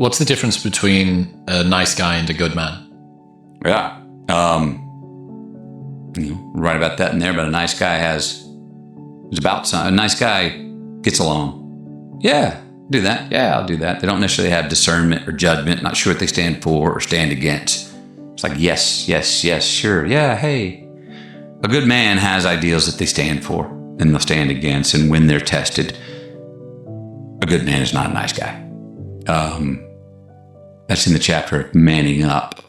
What's the difference between a nice guy and a good man? Yeah. Right about that in there, but a nice guy a nice guy gets along. Yeah, do that. Yeah, I'll do that. They don't necessarily have discernment or judgment, not sure what they stand for or stand against. It's like, yes, sure. Yeah, hey. A good man has ideals that they stand for and they'll stand against. And when they're tested, a good man is not a nice guy. That's in the chapter of manning up.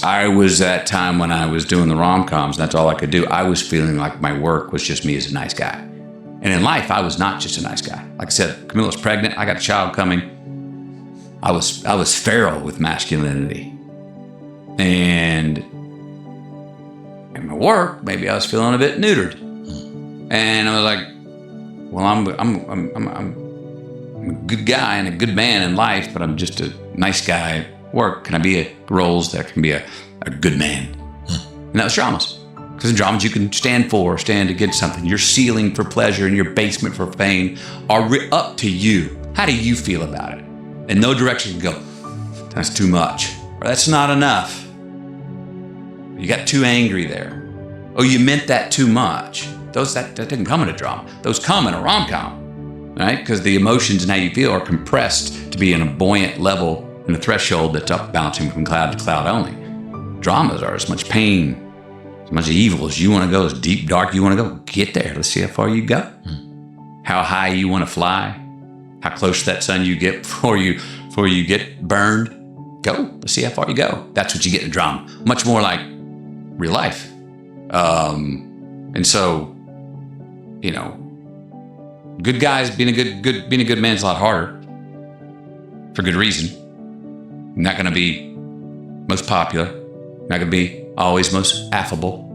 I was that time when I was doing the rom-coms. That's all I could do. I was feeling like my work was just me as a nice guy. And in life, I was not just a nice guy. Like I said, Camilla's pregnant. I got a child coming. I was feral with masculinity. And in my work, maybe I was feeling a bit neutered. And I was like, well, I'm a good guy and a good man in life, but I'm just a nice guy at work. Can I be roles that can be a good man? And that was dramas. Because in dramas, you can stand against something. Your ceiling for pleasure and your basement for pain are up to you. How do you feel about it? In no direction you can go, that's too much. Or that's not enough. You got too angry there. Oh, you meant that too much. That didn't come in a drama. Those come in a rom-com, right? Because the emotions and how you feel are compressed to be in a buoyant level and a threshold that's up bouncing from cloud to cloud only. Dramas are as much pain, as much evil as you want to go, as deep, dark you want to go. Get there. Let's see how far you go. How high you want to fly. How close to that sun you get before you get burned. Go. Let's see how far you go. That's what you get in a drama. Much more like real life. And so, good guys being a good man is a lot harder for good reason. Not going to be most popular. Not going to be always most affable.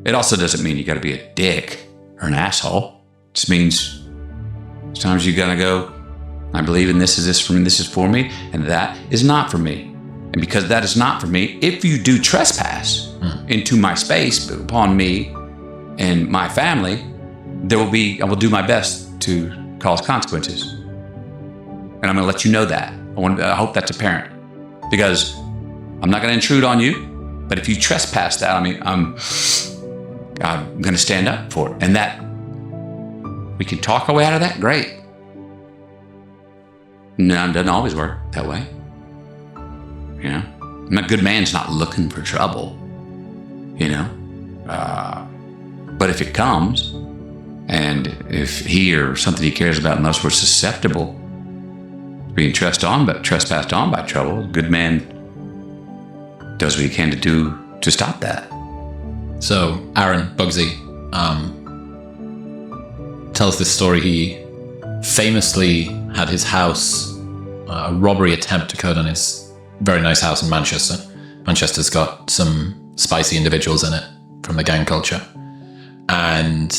It also doesn't mean you got to be a dick or an asshole. It just means sometimes you got to go, I believe in this is for me, and that is not for me. And because that is not for me, if you do trespass into my space upon me and my family, I will do my best to cause consequences. And I'm going to let you know that. I hope that's apparent. Because I'm not going to intrude on you, but if you trespass that, I'm going to stand up for it. And that, we can talk our way out of that, great. No, it doesn't always work that way. A good man's not looking for trouble, but if it comes, and if he or something he cares about and thus we're susceptible to being trespassed on by trouble, a good man does what he can to do to stop that. So Aaron Bugsy tells this story. He famously had his house, a robbery attempt occurred on his very nice house in Manchester. Manchester's got some spicy individuals in it from the gang culture. And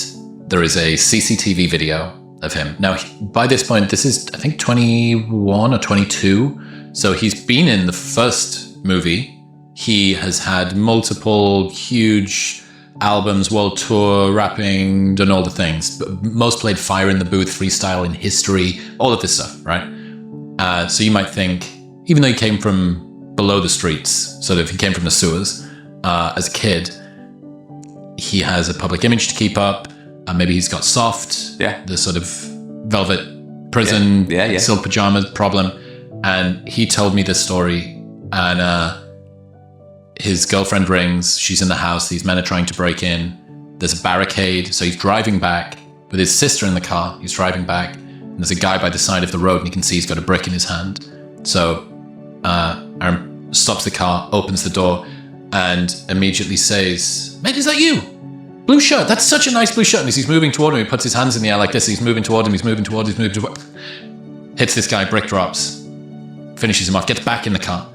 there is a CCTV video of him. Now, by this point, this is, I think, 21 or 22. So he's been in the first movie. He has had multiple huge albums, world tour, rapping, done all the things. Most played Fire in the Booth, freestyle in history, all of this stuff, right? So you might think, even though he came from below the streets, sort of he came from the sewers as a kid, he has a public image to keep up. Maybe he's got soft, the sort of velvet prison, silk pajamas problem. And he told me this story, and his girlfriend rings, she's in the house, these men are trying to break in, there's a barricade, so he's driving back with his sister in the car, he's driving back, and there's a guy by the side of the road, and you can see he's got a brick in his hand. So Aaron stops the car, opens the door, and immediately says, "Mate, is that you? Blue shirt, that's such a nice blue shirt." And as he's moving toward him, he puts his hands in the air like this, he's moving toward him, hits this guy, brick drops, finishes him off, gets back in the car.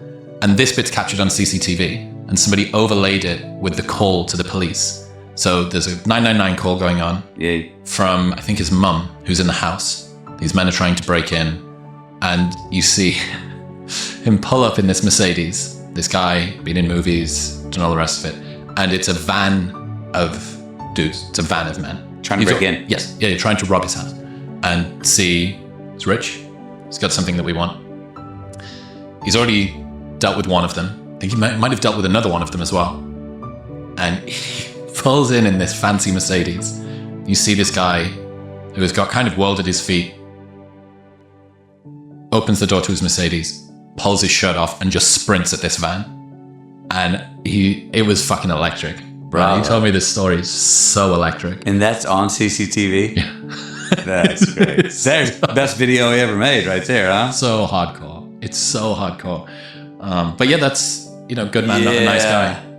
And this bit's captured on CCTV, and somebody overlaid it with the call to the police. So there's a 999 call going on from, I think, his mum, who's in the house. These men are trying to break in, and you see him pull up in this Mercedes. This guy, been in movies, done all the rest of it. And it's a van of dudes. It's a van of men. Trying to break in? Yes. Yeah, you're trying to rob his house. and see he's rich. He's got something that we want. He's already dealt with one of them. I think he might have dealt with another one of them as well. And he pulls in this fancy Mercedes. You see this guy who has got kind of world at his feet, opens the door to his Mercedes, pulls his shirt off, and just sprints at this van. And it was fucking electric. Bro, he told me this story. It's so electric. And that's on CCTV? Yeah. That's great. There's the best video he ever made right there, huh? So hardcore. It's so hardcore. But yeah, that's, good man, not a nice guy.